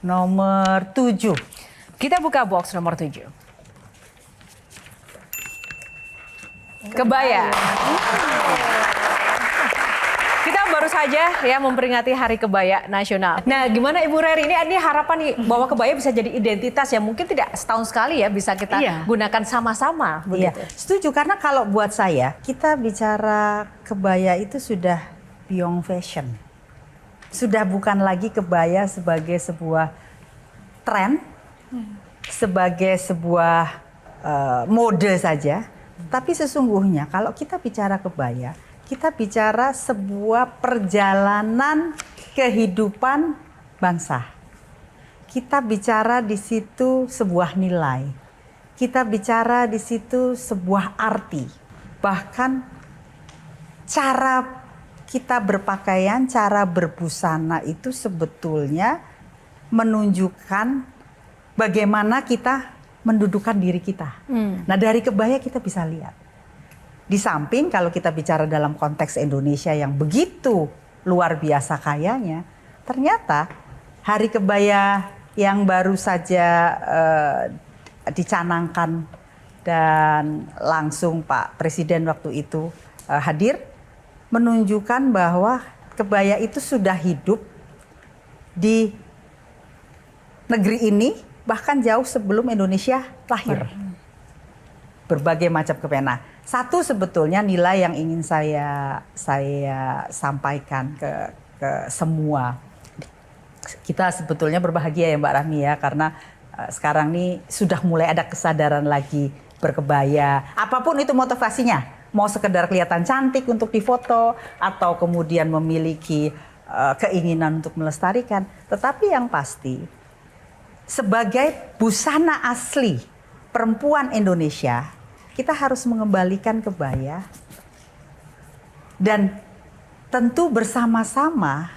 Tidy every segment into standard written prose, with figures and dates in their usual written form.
nomor 7. Kita buka box nomor 7. Kebaya. Kita baru saja ya memperingati Hari Kebaya Nasional. Nah, gimana Ibu Reri, ini harapan nih bahwa kebaya bisa jadi identitas yang mungkin tidak setahun sekali ya bisa kita gunakan sama-sama. Iya, setuju karena kalau buat saya kita bicara kebaya itu sudah beyond fashion. Sudah bukan lagi kebaya sebagai sebuah tren, sebagai sebuah mode saja. Tapi sesungguhnya kalau kita bicara kebaya, kita bicara sebuah perjalanan kehidupan bangsa. Kita bicara di situ sebuah nilai. Kita bicara di situ sebuah arti. Bahkan cara kita berpakaian, cara berbusana itu sebetulnya menunjukkan bagaimana kita mendudukan diri kita. Nah, dari kebaya kita bisa lihat. Di samping kalau kita bicara dalam konteks Indonesia yang begitu luar biasa kayanya, ternyata Hari Kebaya yang baru saja dicanangkan dan langsung Pak Presiden waktu itu hadir, menunjukkan bahwa kebaya itu sudah hidup di negeri ini bahkan jauh sebelum Indonesia lahir. Berbagai macam kebaya. Satu sebetulnya nilai yang ingin saya sampaikan ke semua. Kita sebetulnya berbahagia ya Mbak Rahmi ya, karena sekarang nih sudah mulai ada kesadaran lagi berkebaya. Apapun itu motivasinya, mau sekedar kelihatan cantik untuk difoto atau kemudian memiliki keinginan untuk melestarikan. Tetapi yang pasti sebagai busana asli perempuan Indonesia, kita harus mengembalikan kebaya dan tentu bersama-sama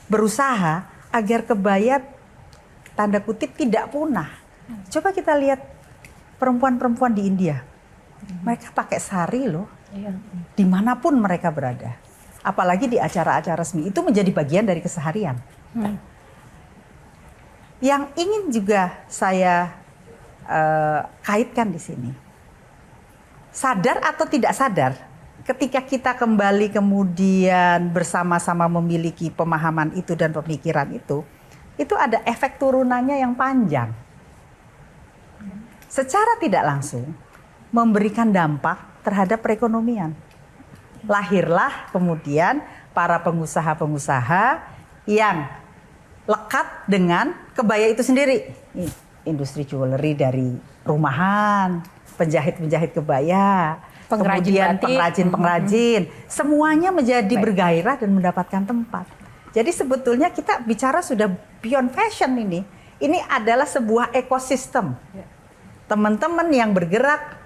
berusaha agar kebaya tanda kutip tidak punah. Coba kita lihat perempuan-perempuan di India, mereka pakai sari loh, dimanapun mereka berada. Apalagi di acara-acara resmi, itu menjadi bagian dari keseharian. Yang ingin juga saya kaitkan di sini, sadar atau tidak sadar, ketika kita kembali kemudian bersama-sama memiliki pemahaman itu dan pemikiran itu ada efek turunannya yang panjang. Secara tidak langsung memberikan dampak terhadap perekonomian. Lahirlah kemudian para pengusaha-pengusaha yang lekat dengan kebaya itu sendiri. Industri jewelry dari rumahan, penjahit-penjahit kebaya, kemudian pengrajin-pengrajin, semuanya menjadi bergairah dan mendapatkan tempat. Jadi sebetulnya kita bicara sudah beyond fashion ini. Ini adalah sebuah ekosistem. Teman-teman yang bergerak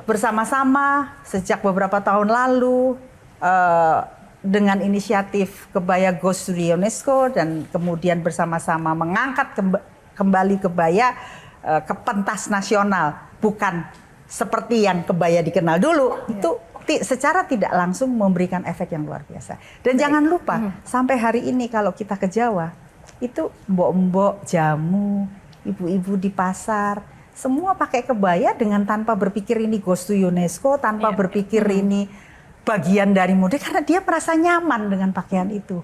bersama-sama sejak beberapa tahun lalu dengan inisiatif Kebaya Goes to the UNESCO dan kemudian bersama-sama mengangkat kembali kebaya ke pentas nasional, bukan seperti yang kebaya dikenal dulu. Itu secara tidak langsung memberikan efek yang luar biasa. Dan jangan lupa sampai hari ini kalau kita ke Jawa, itu mbok-mbok jamu, ibu-ibu di pasar, semua pakai kebaya dengan tanpa berpikir ini goes to UNESCO, tanpa berpikir ini bagian dari mode, karena dia merasa nyaman dengan pakaian itu.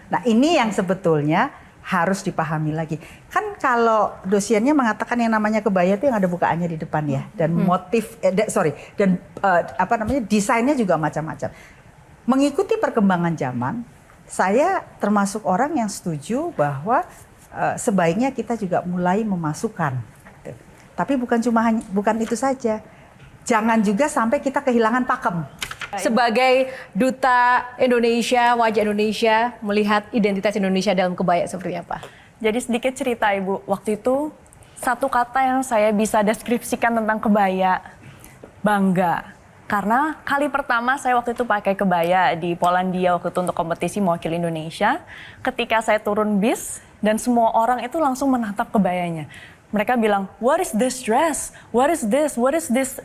Nah, ini yang sebetulnya harus dipahami lagi. Kan kalau dosiernya mengatakan yang namanya kebaya itu yang ada bukaannya di depan ya, dan motif desainnya juga macam-macam. Mengikuti perkembangan zaman, saya termasuk orang yang setuju bahwa sebaiknya kita juga mulai memasukkan. Tapi bukan itu saja. Jangan juga sampai kita kehilangan pakem. Sebagai duta Indonesia, wajah Indonesia, melihat identitas Indonesia dalam kebaya seperti apa? Jadi sedikit cerita Ibu, waktu itu satu kata yang saya bisa deskripsikan tentang kebaya, bangga. Karena kali pertama saya waktu itu pakai kebaya di Polandia waktu itu untuk kompetisi mewakili Indonesia. Ketika saya turun bis dan semua orang itu langsung menatap kebayanya. mereka bilang, what is this dress? What is this? What is this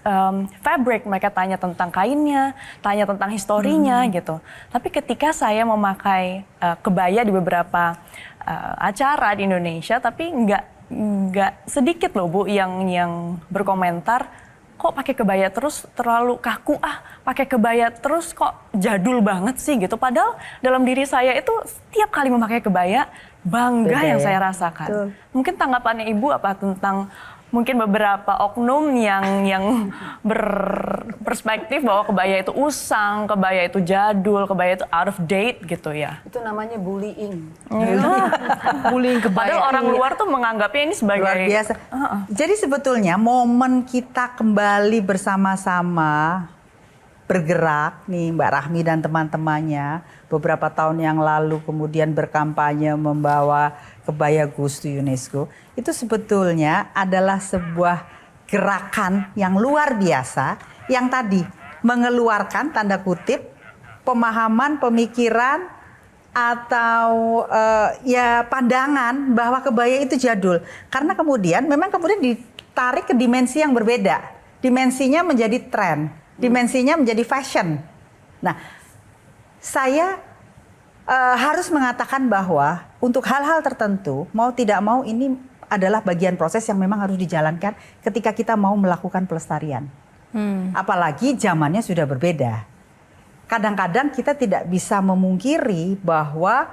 fabric? Mereka tanya tentang kainnya, tanya tentang historinya gitu. Tapi ketika saya memakai kebaya di beberapa acara di Indonesia, tapi nggak sedikit loh Bu yang berkomentar, kok pakai kebaya terus terlalu kaku, pakai kebaya terus kok jadul banget sih gitu. Padahal dalam diri saya itu setiap kali memakai kebaya, bangga Beda yang ya? saya rasakan. Betul. Mungkin tanggapannya Ibu apa tentang mungkin beberapa oknum yang berperspektif bahwa kebaya itu usang, kebaya itu jadul, kebaya itu out of date gitu ya. Itu namanya bullying. Bullying kebaya. Padahal orang luar tuh menganggapnya ini sebagai Luar biasa. Jadi sebetulnya momen kita kembali bersama-sama bergerak nih Mbak Rahmi dan teman-temannya beberapa tahun yang lalu kemudian berkampanye membawa kebaya Gus to UNESCO, itu sebetulnya adalah sebuah gerakan yang luar biasa yang tadi mengeluarkan tanda kutip pemahaman, pemikiran atau ya pandangan bahwa kebaya itu jadul. Karena kemudian memang kemudian ditarik ke dimensi yang berbeda. Dimensinya menjadi tren, dimensinya menjadi fashion. Nah, saya harus mengatakan bahwa untuk hal-hal tertentu, mau tidak mau ini adalah bagian proses yang memang harus dijalankan ketika kita mau melakukan pelestarian. Apalagi zamannya sudah berbeda. Kadang-kadang kita tidak bisa memungkiri bahwa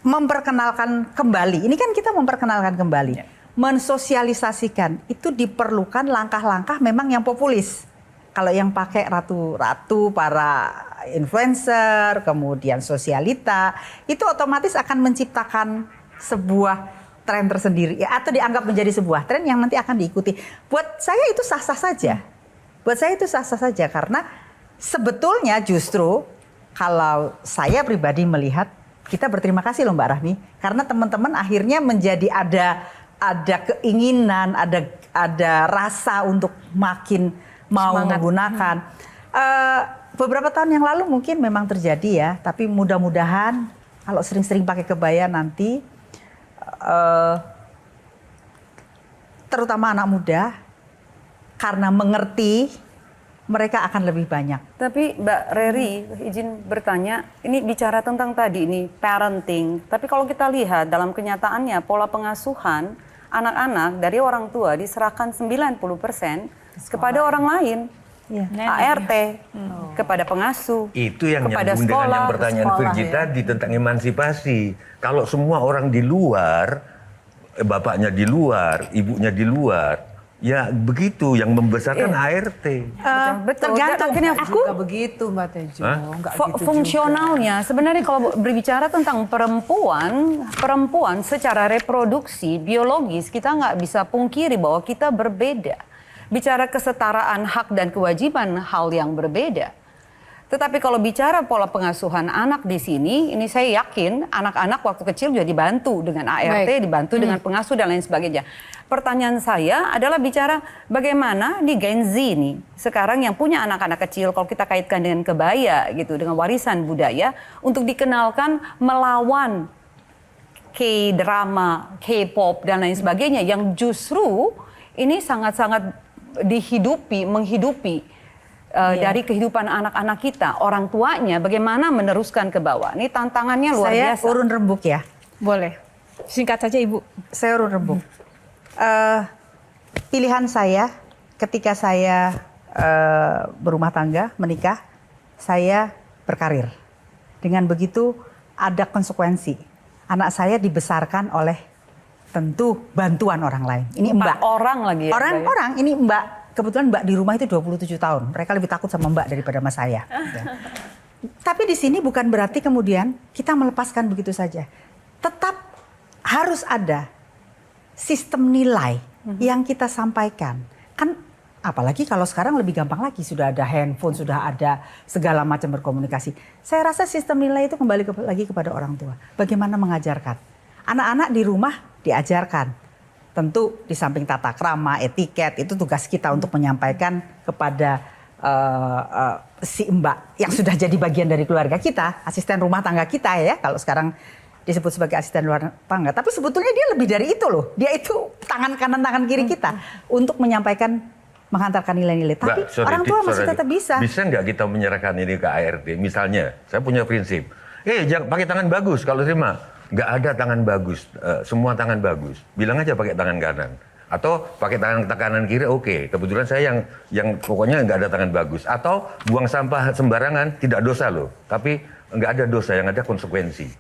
memperkenalkan kembali, ini kan kita memperkenalkan kembali, mensosialisasikan, itu diperlukan langkah-langkah memang yang populis. Kalau yang pakai ratu-ratu, para influencer, kemudian sosialita, itu otomatis akan menciptakan sebuah tren tersendiri, ya, atau dianggap menjadi sebuah tren yang nanti akan diikuti. Buat saya itu sah-sah saja. Buat saya itu sah-sah saja karena sebetulnya justru kalau saya pribadi melihat kita berterima kasih loh Mbak Rahmi karena teman-teman akhirnya menjadi ada keinginan, ada rasa untuk makin mau menggunakan. Beberapa tahun yang lalu mungkin memang terjadi ya, tapi mudah-mudahan kalau sering-sering pakai kebaya nanti, terutama anak muda, karena mengerti, mereka akan lebih banyak. Tapi Mbak Reri, izin bertanya, ini bicara tentang tadi ini parenting. Tapi kalau kita lihat dalam kenyataannya pola pengasuhan anak-anak dari orang tua diserahkan 90% kepada orang lain. Ya. ART, kepada pengasuh, Itu yang kepada nyambung dengan sekolah, yang pertanyaan Virgi ya. tadi tentang emansipasi. Kalau semua orang di luar, bapaknya di luar, ibunya di luar, ya begitu yang membesarkan ART. Betul. Tergantung. Akhirnya Aku juga begitu Mbak Tejo. Nggak gitu fungsionalnya sebenarnya kalau berbicara tentang perempuan secara reproduksi biologis kita nggak bisa pungkiri bahwa kita berbeda. Bicara kesetaraan hak dan kewajiban hal yang berbeda. Tetapi kalau bicara pola pengasuhan anak di sini, ini saya yakin anak-anak waktu kecil juga dibantu dengan ART, dibantu dengan pengasuh dan lain sebagainya. Pertanyaan saya adalah bicara bagaimana di Gen Z ini sekarang yang punya anak-anak kecil, kalau kita kaitkan dengan kebaya gitu, dengan warisan budaya, untuk dikenalkan melawan K-drama, K-pop dan lain sebagainya yang justru ini sangat-sangat menghidupi dari kehidupan anak-anak kita, orang tuanya bagaimana meneruskan ke bawah. Ini tantangannya luar biasa. Saya urun rembuk ya. Boleh. Singkat saja Ibu. Saya urun rembuk. Pilihan saya ketika saya berumah tangga, menikah, saya berkarir. Dengan begitu ada konsekuensi. Anak saya dibesarkan oleh tentu bantuan orang lain. Ini Mbak. Orang lagi ya. Orang-orang ini Mbak, kebetulan Mbak di rumah itu 27 tahun. Mereka lebih takut sama Mbak daripada sama saya. Tapi di sini bukan berarti kemudian kita melepaskan begitu saja. Tetap harus ada sistem nilai yang kita sampaikan. Kan apalagi kalau sekarang lebih gampang lagi, sudah ada handphone, sudah ada segala macam berkomunikasi. Saya rasa sistem nilai itu kembali lagi kepada orang tua. Bagaimana mengajarkan. Anak-anak di rumah diajarkan. Tentu di samping tata krama, etiket, itu tugas kita untuk menyampaikan kepada si Mbak yang sudah jadi bagian dari keluarga kita, asisten rumah tangga kita ya. Kalau sekarang disebut sebagai asisten rumah tangga, tapi sebetulnya dia lebih dari itu loh. Dia itu tangan kanan tangan kiri kita untuk menyampaikan, menghantarkan nilai-nilai. Tapi Mbak, sorry, orang tua masih sorry. tetap bisa. Bisa nggak kita menyerahkan ini ke ART? Misalnya, saya punya prinsip, jangan pakai tangan bagus kalau terima. Nggak ada tangan bagus, semua tangan bagus. Bilang aja pakai tangan kanan. Atau pakai tangan kanan kiri, oke. Kebetulan saya yang pokoknya nggak ada tangan bagus. Atau buang sampah sembarangan, tidak dosa loh. Tapi nggak ada dosa, yang ada konsekuensi.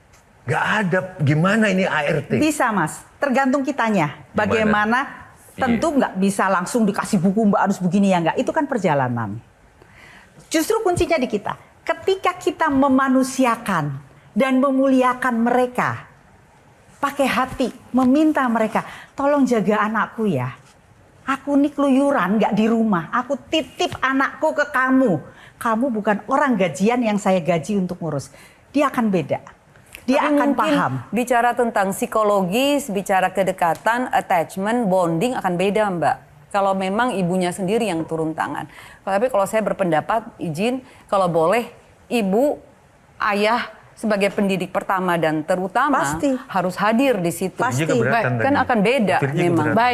Nggak ada, gimana ini ART? Bisa Mas, tergantung kitanya. Bagaimana, tentu nggak bisa langsung dikasih buku Mbak harus begini ya nggak. Itu kan perjalanan. Justru kuncinya di kita. Ketika kita memanusiakan dan memuliakan mereka, pakai hati, meminta mereka, tolong jaga anakku ya. Aku nih keluyuran nggak di rumah, aku titip anakku ke kamu. Kamu bukan orang gajian yang saya gaji untuk ngurus. Dia akan beda. Dia Tapi akan mungkin paham. bicara tentang psikologis, bicara kedekatan, attachment, bonding akan beda Mbak. Kalau memang ibunya sendiri yang turun tangan. Tapi kalau saya berpendapat, izin, kalau boleh ibu, ayah sebagai pendidik pertama dan terutama Pasti. harus hadir di situ. Pasti. Virgi keberatan Kan tadi. akan beda Virgi memang. keberatan.